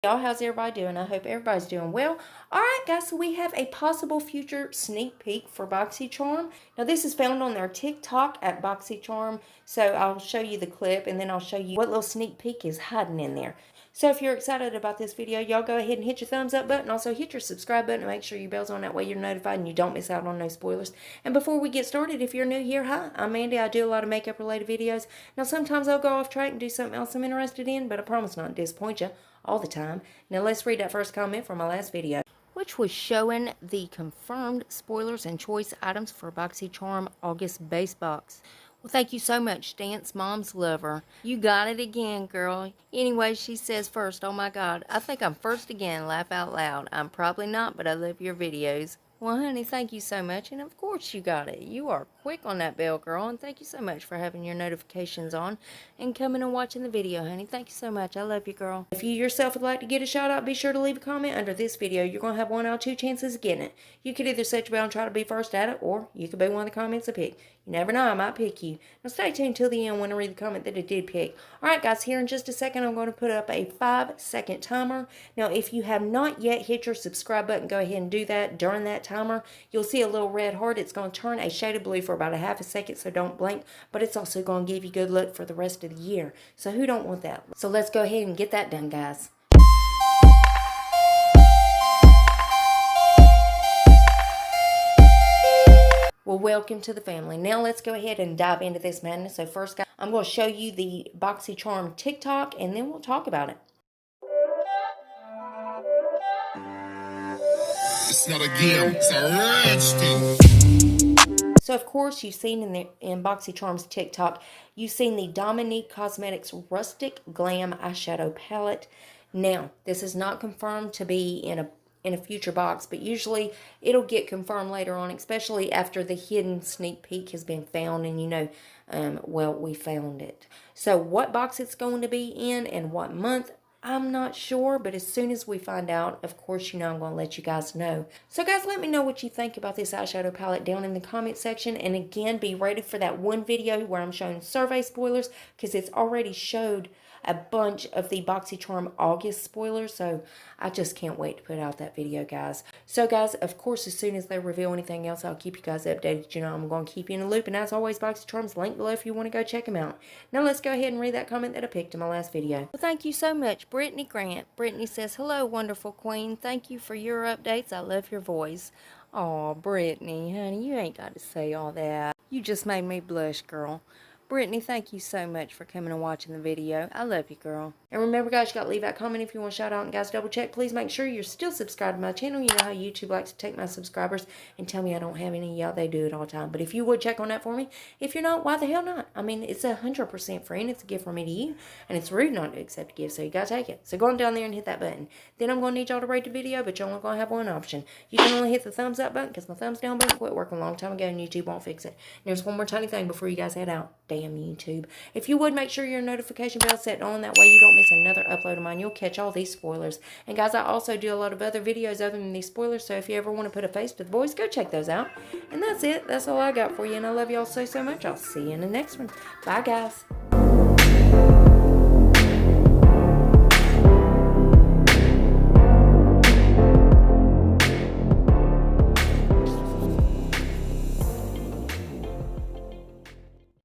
Y'all, how's everybody doing? I hope everybody's doing well. Alright guys, so we have a possible future sneak peek for BoxyCharm. Now this is found on their TikTok at BoxyCharm. So I'll show you the clip and then I'll show you what little sneak peek is hiding in there. So if you're excited about this video, y'all go ahead and hit your thumbs up button. Also hit your subscribe button and make sure your bell's on. That way you're notified and you don't miss out on no spoilers. And before we get started, if you're new here, hi, I'm Mandy. I do a lot of makeup related videos. Now sometimes I'll go off track and do something else I'm interested in, but I promise not to disappoint you all the time. Now let's read that first comment from my last video, which was showing the confirmed spoilers and choice items for BoxyCharm August base box. Well, thank you so much, Dance Mom's Lover. You got it again, girl. Anyway, she says first, oh my God, I think I'm first again, laugh out loud. I'm probably not, but I love your videos. Well, honey, thank you so much, and of course you got it. You are quick on that bell, girl, and thank you so much for having your notifications on and coming and watching the video, honey. Thank you so much. I love you, girl. If you yourself would like to get a shout out, be sure to leave a comment under this video. You're going to have 1 out of 2 chances of getting it. You could either set your bell and try to be first at it, or you could be one of the comments I pick. You never know, I might pick you. Now stay tuned till the end when I read the comment that I did pick. Alright guys, here in just a second I'm going to put up a 5-second timer. Now if you have not yet hit your subscribe button, go ahead and do that during that timer. You'll see a little red heart. It's going to turn a shade of blue for about a half a second, so don't blink. But it's also going to give you good luck for the rest of the year. So who don't want that? So let's go ahead and get that done, guys. Well, welcome to the family. Now let's go ahead and dive into this madness. So first, guys, I'm going to show you the BoxyCharm TikTok, and then we'll talk about it. It's not a game, it's a rich thing. So of course you've seen in BoxyCharm's TikTok, you've seen the Dominique Cosmetics Rustic Glam Eyeshadow Palette. Now, this is not confirmed to be in a future box, but usually it'll get confirmed later on, especially after the hidden sneak peek has been found and you know, well, we found it. So what box it's going to be in and what month, I'm not sure, but as soon as we find out, of course, you know, I'm going to let you guys know. So guys, let me know what you think about this eyeshadow palette down in the comment section. And again, be ready for that one video where I'm showing survey spoilers, because it's already showed a bunch of the BoxyCharm August spoilers, so I just can't wait to put out that video, guys. So guys, of course, as soon as they reveal anything else, I'll keep you guys updated. You know, I'm going to keep you in the loop, and as always, BoxyCharm's linked below if you want to go check them out. Now let's go ahead and read that comment that I picked in my last video. Well, thank you so much, Brittany Grant. Brittany says, hello, wonderful queen. Thank you for your updates. I love your voice. Aw, Brittany, honey, you ain't got to say all that. You just made me blush, girl. Brittany, thank you so much for coming and watching the video. I love you, girl. And remember, guys, you got to leave that comment if you want a shout out. And guys, double check. Please make sure you're still subscribed to my channel. You know how YouTube likes to take my subscribers and tell me I don't have any. Yeah, they do it all the time. But if you would check on that for me, if you're not, why the hell not? I mean, it's 100% free and it's a gift from me to you. And it's rude not to accept a gift, so you got to take it. So go on down there and hit that button. Then I'm going to need y'all to rate the video, but you're only going to have one option. You can only hit the thumbs up button because my thumbs down button quit working a long time ago and YouTube won't fix it. And there's one more tiny thing before you guys head out. Damn YouTube. If you would, make sure your notification bell set on. That way you don't miss another upload of mine. You'll catch all these spoilers. And guys, I also do a lot of other videos other than these spoilers. So if you ever want to put a face to the voice, go check those out. And that's it. That's all I got for you. And I love y'all so, so much. I'll see you in the next one. Bye, guys.